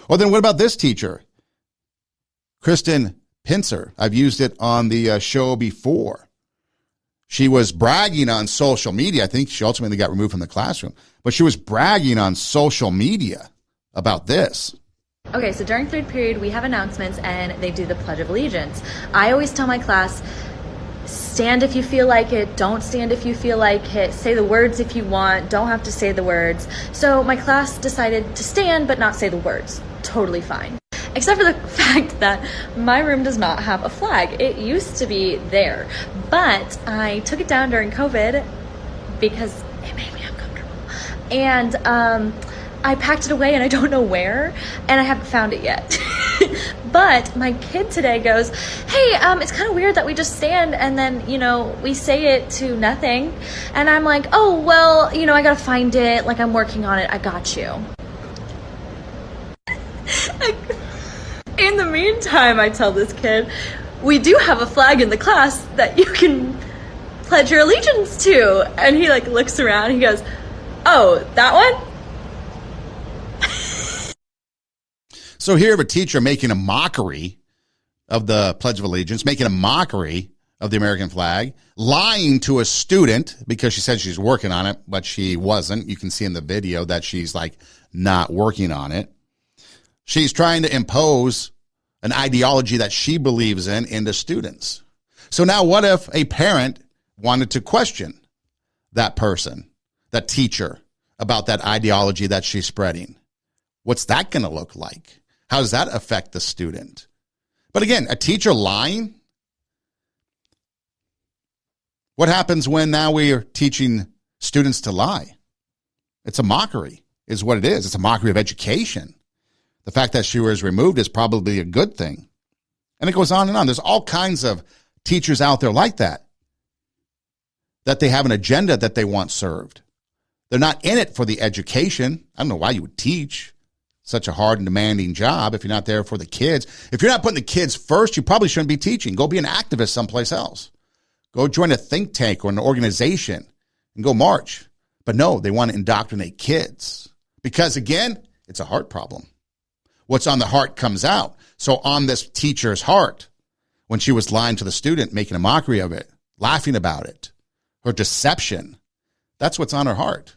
Or then what about this teacher? Kristen Pincer. I've used it on the show before. She was bragging on social media. I think she ultimately got removed from the classroom, but she was bragging on social media about this. Okay, so during third period, we have announcements and they do the Pledge of Allegiance. I always tell my class, stand if you feel like it, don't stand if you feel like it, say the words if you want, don't have to say the words. So my class decided to stand but not say the words. Totally fine. Except for the fact that my room does not have a flag. It used to be there, but I took it down during COVID because it made me uncomfortable. And I packed it away and I don't know where, and I haven't found it yet. But my kid today goes, hey, it's kind of weird that we just stand and then, we say it to nothing. And I'm like, oh, well, I gotta find it. Like, I'm working on it. I got you. In the meantime, I tell this kid, we do have a flag in the class that you can pledge your allegiance to. And he looks around and he goes, oh, that one? So here, a teacher making a mockery of the Pledge of Allegiance, making a mockery of the American flag, lying to a student because she said she's working on it, but she wasn't. You can see in the video that she's not working on it. She's trying to impose an ideology that she believes in into students. So now what if a parent wanted to question that person, that teacher, about that ideology that she's spreading? What's that going to look like? How does that affect the student? But again, a teacher lying? What happens when now we are teaching students to lie? It's a mockery, is what it is. It's a mockery of education. The fact that she was removed is probably a good thing. And it goes on and on. There's all kinds of teachers out there like that they have an agenda that they want served. They're not in it for the education. I don't know why you would teach such a hard and demanding job if you're not there for the kids. If you're not putting the kids first, you probably shouldn't be teaching. Go be an activist someplace else. Go join a think tank or an organization and go march. But no, they want to indoctrinate kids because, again, it's a heart problem. What's on the heart comes out. So on this teacher's heart, when she was lying to the student, making a mockery of it, laughing about it, her deception, that's what's on her heart.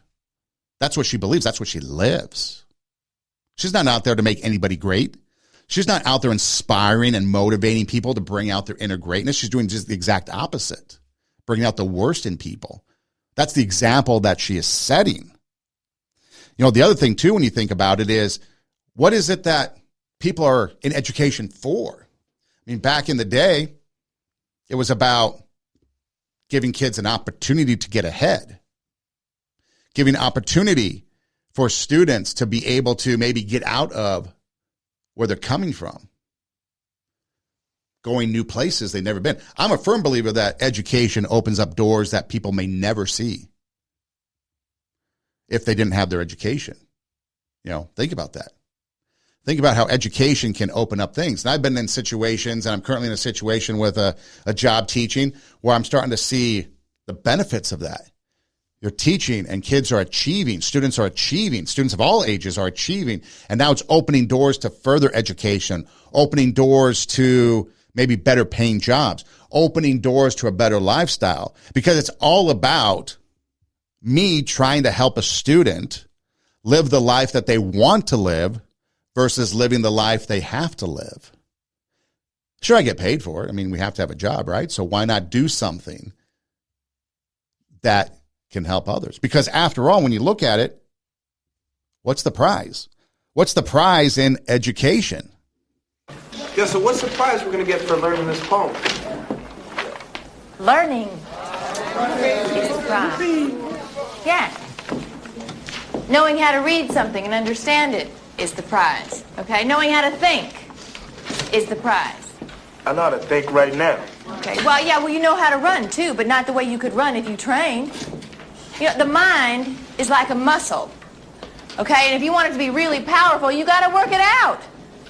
That's what she believes. That's what she lives. She's not out there to make anybody great. She's not out there inspiring and motivating people to bring out their inner greatness. She's doing just the exact opposite, bringing out the worst in people. That's the example that she is setting. You know, the other thing, too, when you think about it is, what is it that people are in education for? I mean, back in the day, it was about giving kids an opportunity to get ahead, giving opportunity for students to be able to maybe get out of where they're coming from, going new places they've never been. I'm a firm believer that education opens up doors that people may never see if they didn't have their education. You know, think about that. Think about how education can open up things. And I've been in situations, and I'm currently in a situation with a job teaching where I'm starting to see the benefits of that. You're teaching and kids are achieving, students of all ages are achieving. And now it's opening doors to further education, opening doors to maybe better paying jobs, opening doors to a better lifestyle, because it's all about me trying to help a student live the life that they want to live versus living the life they have to live. Sure, I get paid for it. I mean, we have to have a job, right? So why not do something that can help others? Because after all, when you look at it, what's the prize? What's the prize in education? Yeah, so what's the prize we're going to get for learning this poem? Learning is the prize. Yeah. Knowing how to read something and understand it is the prize. Okay? Knowing how to think is the prize. I know how to think right now. Okay. Well, yeah, well, you know how to run, too, but not the way you could run if you trained. You know, the mind is like a muscle. Okay? And if you want it to be really powerful, you got to work it out.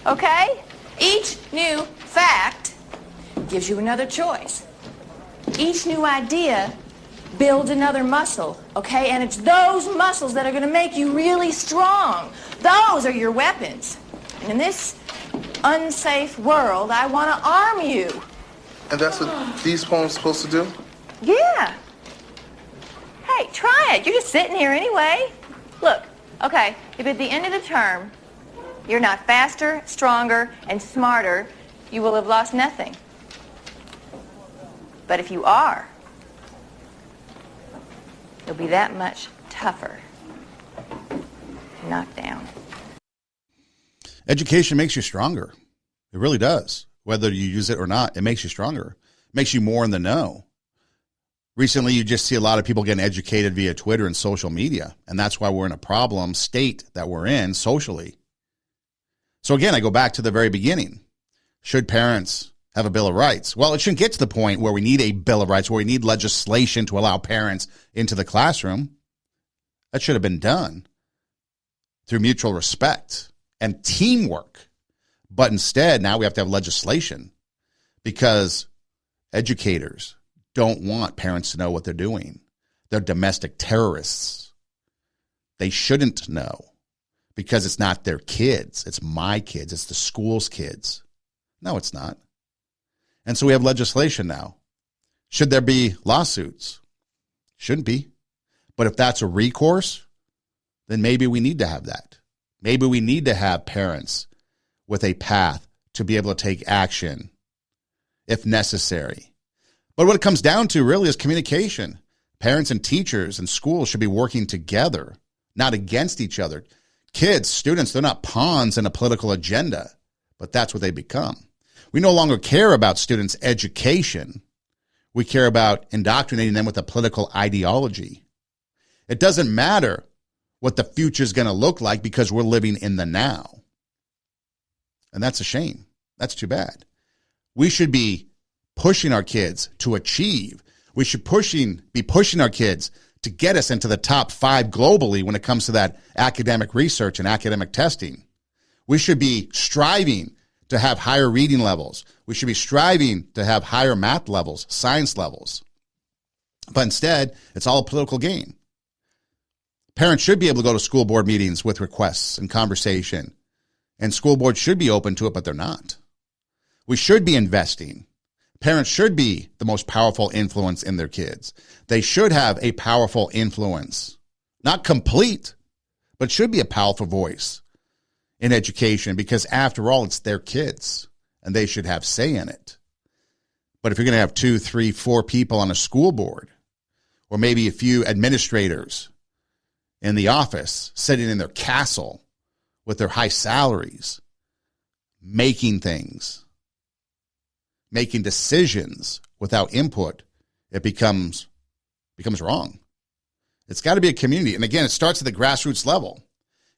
Okay? Each new fact gives you another choice. Each new idea builds another muscle, okay? And it's those muscles that are going to make you really strong. Those are your weapons. And in this unsafe world, I want to arm you. And that's what these poems are supposed to do? Yeah. Hey, try it. You're just sitting here anyway. Look, okay, if at the end of the term you're not faster, stronger, and smarter, you will have lost nothing. But if you are, you'll be that much tougher to knock down. Education makes you stronger. It really does. Whether you use it or not, it makes you stronger. It makes you more in the know. Recently, you just see a lot of people getting educated via Twitter and social media, and that's why we're in a problem state that we're in socially. So again, I go back to the very beginning. Should parents have a Bill of Rights? Well, it shouldn't get to the point where we need a Bill of Rights, where we need legislation to allow parents into the classroom. That should have been done through mutual respect and teamwork. But instead, now we have to have legislation because educators don't want parents to know what they're doing. They're domestic terrorists. They shouldn't know because it's not their kids. It's my kids. It's the school's kids. No, it's not. And so we have legislation now. Should there be lawsuits? Shouldn't be. But if that's a recourse, then maybe we need to have that. Maybe we need to have parents with a path to be able to take action if necessary. But what it comes down to really is communication. Parents and teachers and schools should be working together, not against each other. Kids, students, they're not pawns in a political agenda, but that's what they become. We no longer care about students' education. We care about indoctrinating them with a political ideology. It doesn't matter what the future is going to look like because we're living in the now. And that's a shame. That's too bad. We should be pushing our kids to achieve. We should be pushing our kids to get us into the top 5 globally when it comes to that academic research and academic testing. We should be striving to have higher reading levels. We should be striving to have higher math levels, science levels. But instead, it's all a political game. Parents should be able to go to school board meetings with requests and conversation, and school boards should be open to it, but they're not. We should be investing. Parents should be the most powerful influence in their kids. They should have a powerful influence, not complete, but should be a powerful voice in education, because after all, it's their kids and they should have say in it. But if you're going to have 2, 3, 4 people on a school board, or maybe a few administrators in the office sitting in their castle with their high salaries, making things, making decisions without input, it becomes wrong. It's got to be a community. And again, it starts at the grassroots level.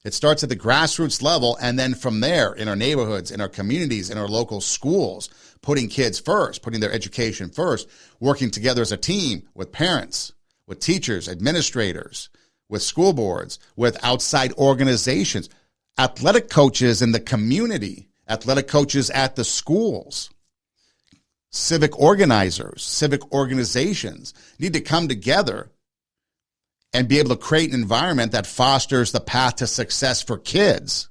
It starts at the grassroots level, and then from there, in our neighborhoods, in our communities, in our local schools, putting kids first, putting their education first, working together as a team with parents, with teachers, administrators, with school boards, with outside organizations, athletic coaches in the community, athletic coaches at the schools, civic organizers, civic organizations need to come together and be able to create an environment that fosters the path to success for kids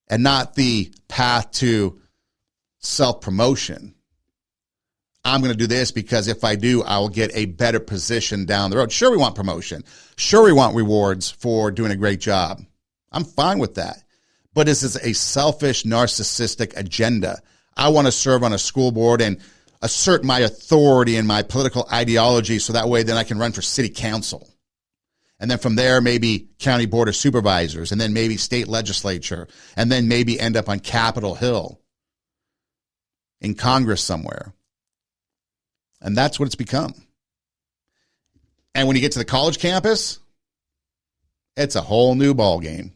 and not the path to self-promotion. I'm going to do this because if I do, I will get a better position down the road. Sure, we want promotion. Sure, we want rewards for doing a great job. I'm fine with that. But this is a selfish, narcissistic agenda. I want to serve on a school board and assert my authority and my political ideology so that way then I can run for city council. And then from there, maybe county board of supervisors, and then maybe state legislature, and then maybe end up on Capitol Hill in Congress somewhere. And that's what it's become. And when you get to the college campus, it's a whole new ball game.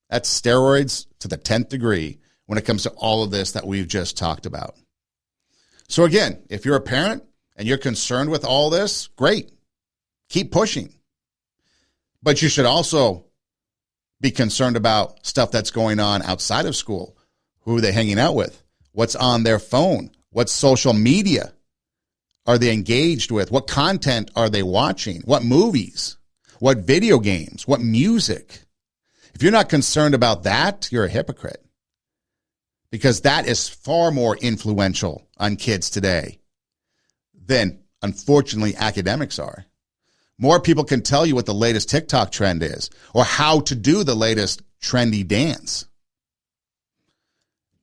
That's steroids to the 10th degree when it comes to all of this that we've just talked about. So again, if you're a parent and you're concerned with all this, great. Keep pushing. But you should also be concerned about stuff that's going on outside of school. Who are they hanging out with? What's on their phone? What social media are they engaged with? What content are they watching? What movies? What video games? What music? If you're not concerned about that, you're a hypocrite. Because that is far more influential on kids today than, unfortunately, academics are. More people can tell you what the latest TikTok trend is or how to do the latest trendy dance.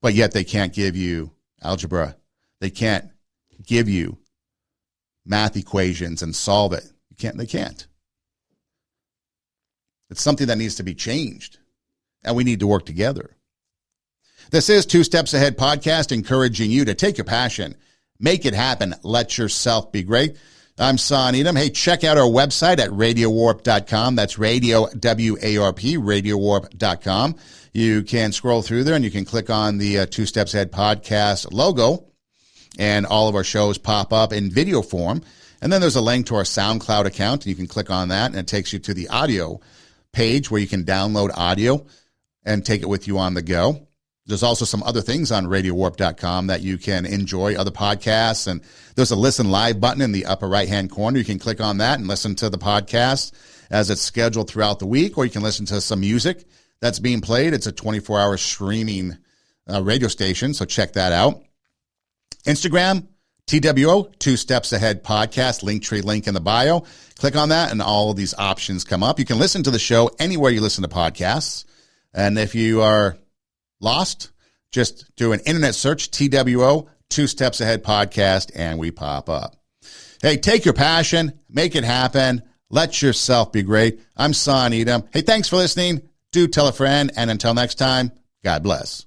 But yet they can't give you algebra. They can't give you math equations and solve it. They can't. It's something that needs to be changed, and we need to work together. This is Two Steps Ahead podcast, encouraging you to take your passion, make it happen, let yourself be great. I'm Son Edom. Hey, check out our website at radiowarp.com. That's radio, W-A-R-P, radiowarp.com. You can scroll through there and you can click on the Two Steps Ahead podcast logo, and all of our shows pop up in video form. And then there's a link to our SoundCloud account, and you can click on that, and it takes you to the audio page where you can download audio and take it with you on the go. There's also some other things on radiowarp.com that you can enjoy, other podcasts, and there's a listen live button in the upper right-hand corner. You can click on that and listen to the podcast as it's scheduled throughout the week, or you can listen to some music that's being played. It's a 24-hour streaming radio station, so check that out. Instagram, TWO, Two Steps Ahead podcast, Linktree link in the bio. Click on that, and all of these options come up. You can listen to the show anywhere you listen to podcasts, and if you are lost, just do an internet search, TWO, Two Steps Ahead podcast, and we pop up. Hey, take your passion, make it happen, let yourself be great. I'm Son Edom. Hey, thanks for listening. Do tell a friend, and until next time, God bless.